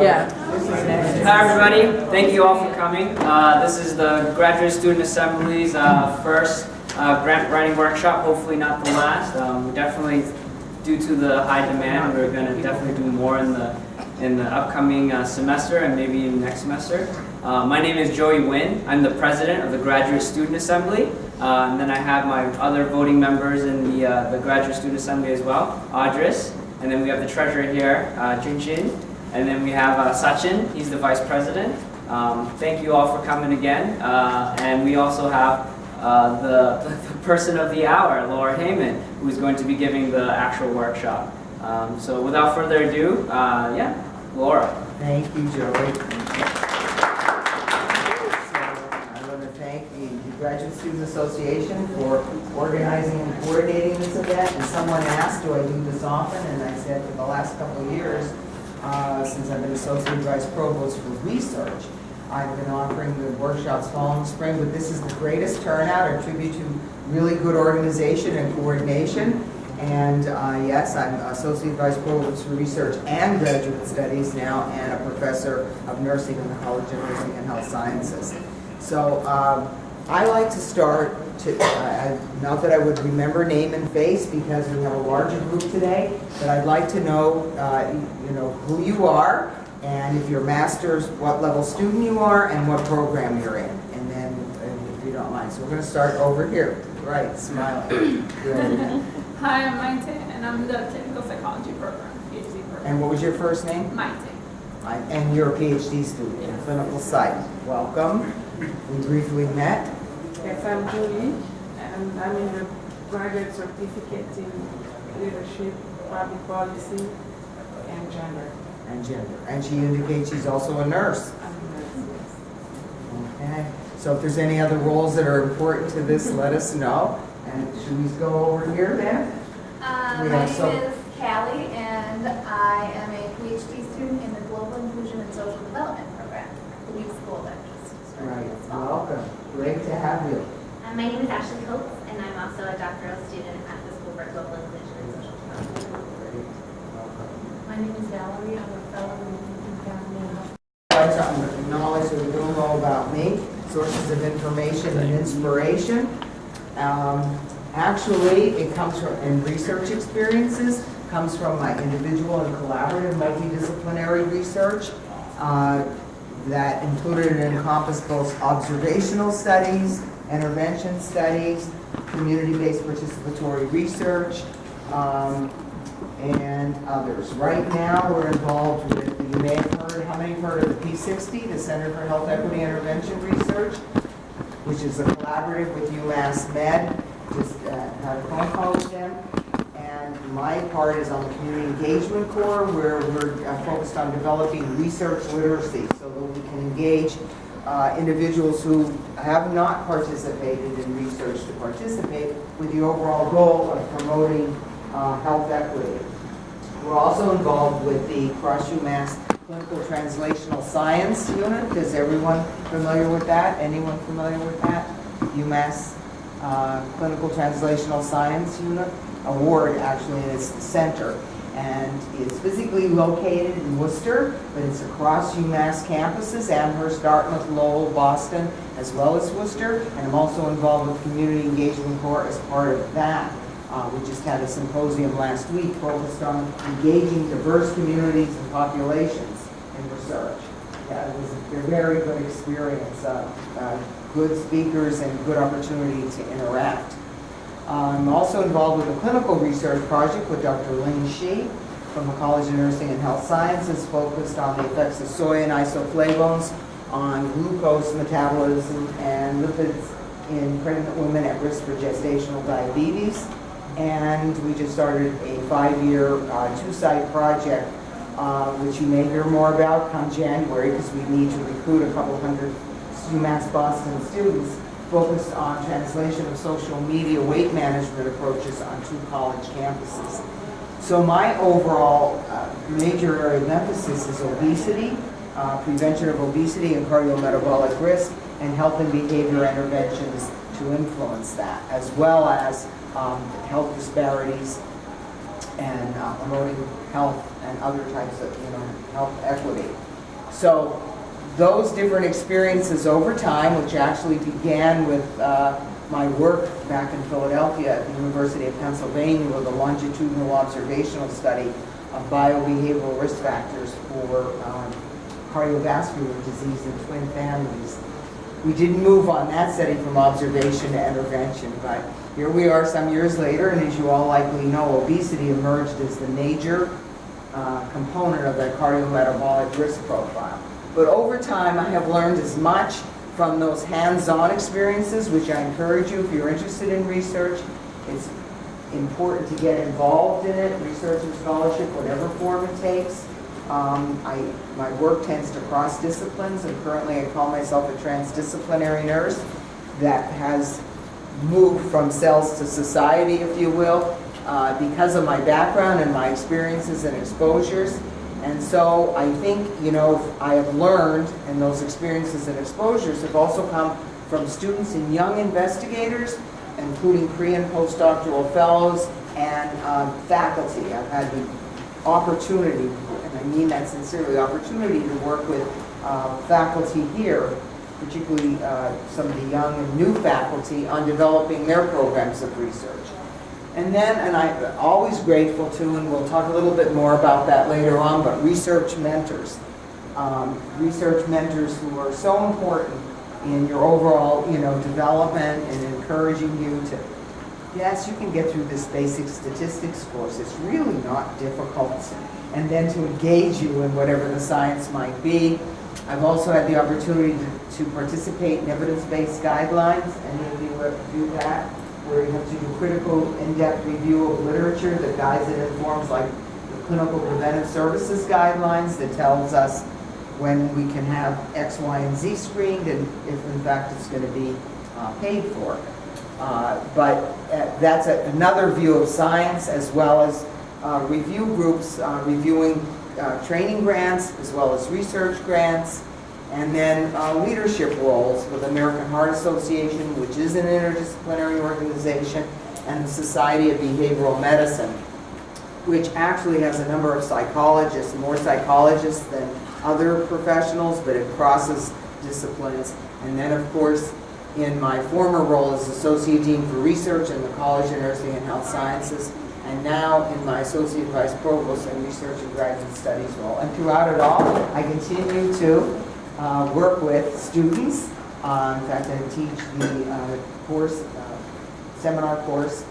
Yeah. Hi everybody, thank you all for coming. This is the Graduate Student Assembly's first grant writing workshop, hopefully not the last. We definitely, due to the high demand, we're going to definitely do more in the upcoming semester and maybe next semester. My name is Joey Nguyen. I'm the president of the Graduate Student Assembly. And then I have my other voting members in the Graduate Student Assembly as well, Audris. And then we have the treasurer here, Junjin. And then we have Sachin, he's the vice president. Thank you all for coming again. And we also have the person of the hour, Laura Heyman, who's going to be giving the actual workshop. So without further ado, yeah, Laura. Thank you, Joey. I want to thank the Graduate Student Association for organizing and coordinating this event. And someone asked, do I do this often? And I said, for the last couple of years, since I've been Associate Vice Provost for Research, I've been offering the workshops fall and spring, but this is the greatest turnout, a tribute to really good organization and coordination. And yes, I'm Associate Vice Provost for Research and Graduate Studies now, and a Professor of Nursing in the College of Nursing and Health Sciences. So I like to start, not that I would remember name and face because we have a larger group today, but I'd like to know, who you are, and if you're a master's, what level student you are, and what program you're in. And then, if you don't mind. So we're going to start over here. Right, smiling. Good. Hi, I'm Maite, and I'm the Clinical Psychology program, PhD program. And what was your first name? Maite. And you're a PhD student in clinical psych. Welcome. We briefly met. Yes, I'm Julie, and I'm in the graduate certificate in leadership, public policy, and gender. And she indicates she's also a nurse. I'm a nurse, yes. Okay. So if there's any other roles that are important to this, let us know. And should we go over here then? My name is Callie, and I am a PhD student in the Global Inclusion and Social Development program, the new school that just started Right. this fall. Welcome. Great to have you. My name is Ashley Coates, and I'm also a doctoral student at the School for Global Inclusion and Social Development. Great. Welcome. My name is Valerie. I'm a fellow in Lincoln County Health. I'm going to acknowledge a little more about me, sources of information and inspiration. Actually, it comes from, and research experiences, comes from my individual and collaborative multidisciplinary research that included and encompassed both observational studies, intervention studies, community-based participatory research, and others. Right now, we're involved with, you may have heard, how many have heard of the P60, the Center for Health Equity Intervention Research, which is a collaborative with UMass Med. Just had a phone call with them. And my part is on the Community Engagement Corps, where we're focused on developing research literacy so that we can engage individuals who have not participated in research to participate with the overall goal of promoting health equity. We're also involved with the Cross UMass Clinical Translational Science Unit. Is everyone familiar with that? Anyone familiar with that? UMass Clinical Translational Science Unit Award, actually, and it's the center. And it's physically located in Worcester, but it's across UMass campuses, Amherst, Dartmouth, Lowell, Boston, as well as Worcester. And I'm also involved with Community Engagement Corps as part of that. We just had a symposium last week focused on engaging diverse communities and populations in research. Yeah, it was a very good experience, good speakers and good opportunity to interact. I'm also involved with a clinical research project with Dr. Ling Shi from the College of Nursing and Health Sciences, focused on the effects of soy and isoflavones on glucose metabolism and lipids in pregnant women at risk for gestational diabetes. And we just started a 5-year, two-site project, which you may hear more about come January, because we need to recruit a couple hundred UMass Boston students, focused on translation of social media weight management approaches on 2 college campuses. So my overall major area of emphasis is obesity, prevention of obesity and cardiometabolic risk, and health and behavior interventions to influence that, as well as health disparities and promoting health and other types of, health equity. So those different experiences over time, which actually began with my work back in Philadelphia at the University of Pennsylvania with a longitudinal observational study of biobehavioral risk factors for cardiovascular disease in twin families. We didn't move on that study from observation to intervention, but here we are some years later, and as you all likely know, obesity emerged as the major component of that cardiometabolic risk profile. But over time, I have learned as much from those hands-on experiences, which I encourage you, if you're interested in research, it's important to get involved in it, research and scholarship, whatever form it takes. My work tends to cross disciplines, and currently I call myself a transdisciplinary nurse that has moved from cells to society, if you will, because of my background and my experiences and exposures. And so I think, I have learned, and those experiences and exposures have also come from students and young investigators, including pre- and postdoctoral fellows and faculty. I've had the opportunity, and I mean that sincerely, opportunity to work with faculty here, particularly some of the young and new faculty, on developing their programs of research. And I'm always grateful to, and we'll talk a little bit more about that later on, but research mentors. Research mentors who are so important in your overall, development and encouraging you to, yes, you can get through this basic statistics course. It's really not difficult. And then to engage you in whatever the science might be. I've also had the opportunity to participate in evidence-based guidelines. Any of you ever do that? Where you have to do critical, in-depth review of literature that guides and informs, like the Clinical Preventive Services Guidelines that tells us when we can have X, Y, and Z screened, and if in fact it's going to be paid for. But that's another view of science, as well as review groups reviewing training grants, as well as research grants, and then leadership roles with the American Heart Association, which is an interdisciplinary organization, and the Society of Behavioral Medicine, which actually has a number of psychologists, more psychologists than other professionals, but it crosses disciplines. And then, of course, in my former role as Associate Dean for Research in the College of Nursing and Health Sciences, and now in my Associate Vice Provost in Research and Graduate Studies role. And throughout it all, I continue to work with students. In fact, I teach the course, seminar course,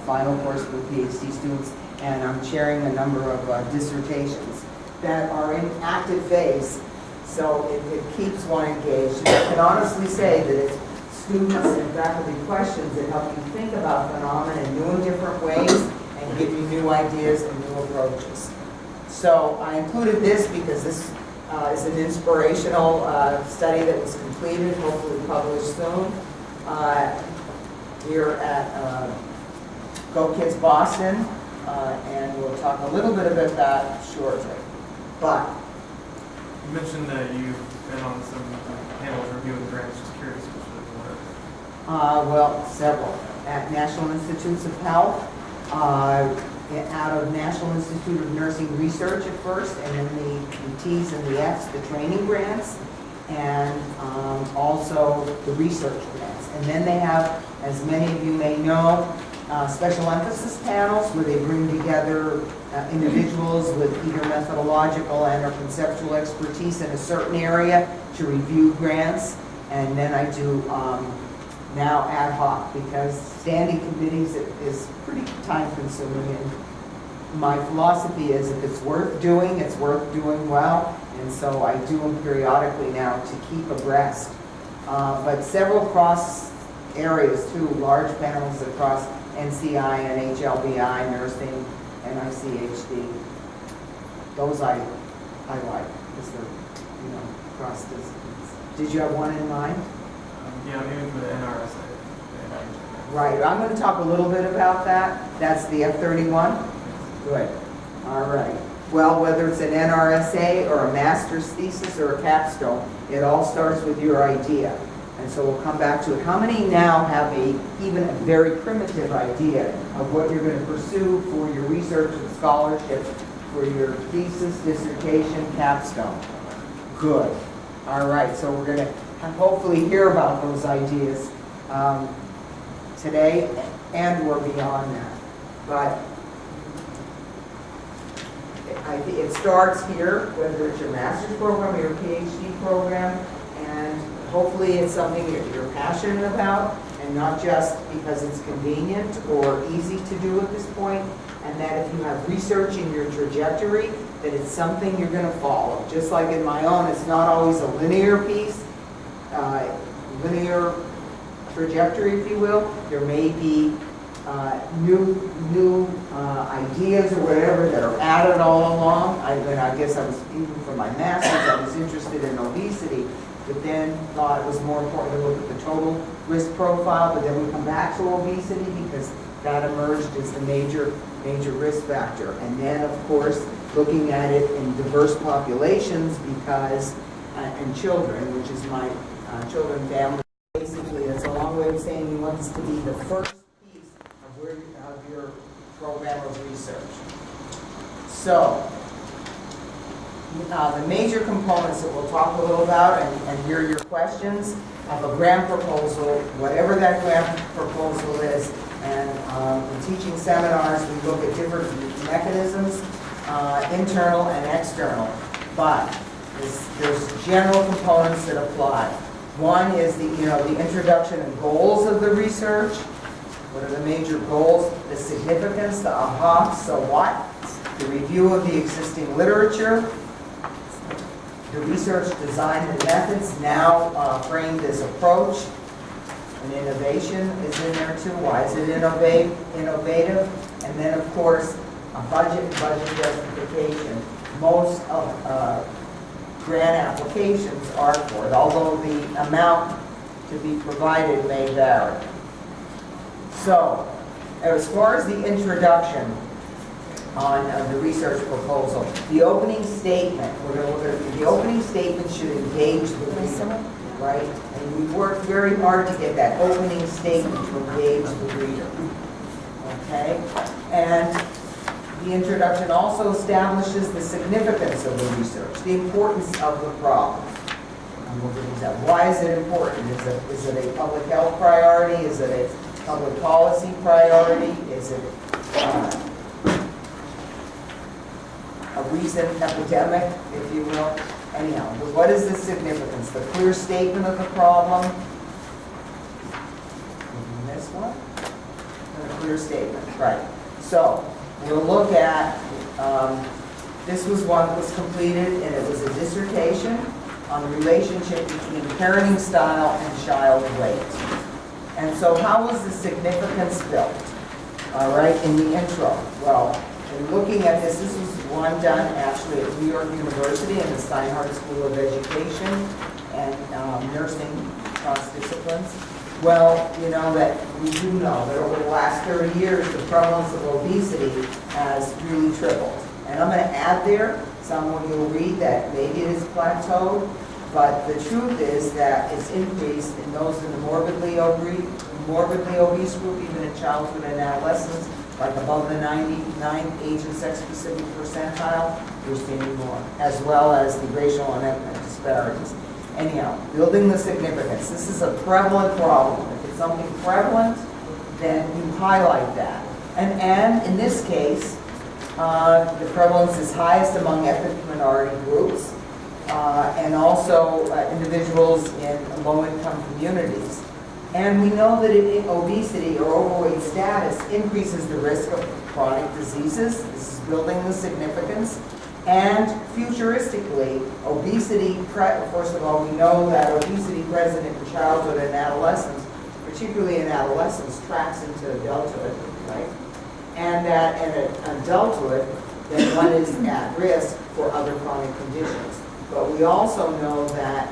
final course for PhD students, and I'm chairing a number of dissertations that are in active phase, so it keeps one engaged. And I can honestly say that it's students and faculty questions that help you think about phenomena in new and different ways and give you new ideas and new approaches. So I included this because this is an inspirational study that was completed, hopefully published soon, here at Go Kids Boston, and we'll talk a little bit about that shortly. But you mentioned that you've been on some panels reviewing grants. Just curious which of them were. Well, several. At National Institutes of Health, out of National Institute of Nursing Research at first, and then the T's and the F's, the training grants, and also the research grants. And then they have, as many of you may know, special emphasis panels where they bring together individuals with either methodological and or conceptual expertise in a certain area to review grants. And then I do now ad hoc, because standing committees is pretty time consuming, and my philosophy is if it's worth doing well, and so I do them periodically now to keep abreast. But several cross areas too, large panels across NCI and HLBI, nursing, and ICHD. Those I like, because they're, cross disciplines. Did you have one in mind? Yeah, maybe for the NRSA. Right, I'm going to talk a little bit about that. That's the F-31? Good. All right. Well, whether it's an NRSA or a master's thesis or a capstone, it all starts with your idea. And so we'll come back to it. How many now have even a very primitive idea of what you're going to pursue for your research and scholarship for your thesis, dissertation, capstone. Good. All right, so we're going to hopefully hear about those ideas today and or beyond that. But it starts here, whether it's your master's program or your PhD program, and hopefully it's something that you're passionate about, and not just because it's convenient or easy to do at this point, and that if you have research in your trajectory, that it's something you're going to follow. Just like in my own, it's not always a linear piece, linear trajectory, if you will. There may be new ideas or whatever that are added all along. I guess I was, even for my master's, I was interested in obesity, but then thought it was more important to look at the total risk profile, but then we come back to obesity because that emerged as the major risk factor. And then, of course, looking at it in diverse populations because, and children, which is my children family. Basically, it's a long way of saying he wants to be the first piece of your program of research. So, the major components that we'll talk a little about and hear your questions of a grant proposal, whatever that grant proposal is, and in teaching seminars we look at different mechanisms, internal and external, but there's general components that apply. One is the introduction and goals of the research. What are the major goals? The significance, the aha, so what? The review of the existing literature, the research design and methods, now framed as approach, and innovation is in there too. Why is it innovative? And then, of course, a budget justification. Most of grant applications are for it, although the amount to be provided may vary. So, as far as the introduction on the research proposal, the opening statement, we're going to look at the opening statement should engage the reader, right? And we worked very hard to get that opening statement to engage the reader, okay? And the introduction also establishes the significance of the research, the importance of the problem. And we'll get into that. Why is it important? Is it a public health priority? Is it a public policy priority? Is it a recent epidemic, if you will? Anyhow, what is the significance? The clear statement of the problem. This one? And a clear statement, right. So, we'll look at, this was one that was completed, and it was a dissertation on the relationship between parenting style and child weight. And so how was the significance built? All right, in the intro. Well, in looking at this was one done actually at New York University in the Steinhardt School of Education and nursing disciplines. Well, you know that we do know that over the last 30 years, the prevalence of obesity has really tripled. And I'm going to add there, someone you'll read that maybe it is plateaued, but the truth is that it's increased in those in the morbidly obese group, even in childhood and adolescence, like above the 99 age and sex-specific percentile, we're seeing more, as well as the racial and ethnic disparities. Anyhow, building the significance. This is a prevalent problem. If it's something prevalent, then you highlight that. And in this case, the prevalence is highest among ethnic minority groups and also individuals in low-income communities. And we know that obesity or overweight status increases the risk of chronic diseases. This is building the significance. And futuristically, obesity, first of all, we know that obesity present in childhood and adolescence, particularly in adolescence, tracks into adulthood, right? And that in adulthood, that one is at risk for other chronic conditions. But we also know that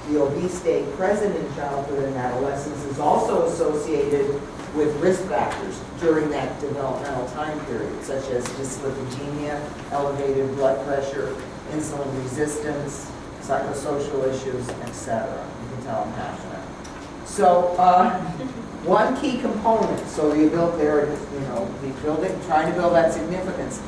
the obese state present in childhood and adolescence is also associated with risk factors during that developmental time period, such as dyslipidemia, elevated blood pressure, insulin resistance, psychosocial issues, etc. You can tell I'm passionate. So, one key component, so you built there, trying to build that significance,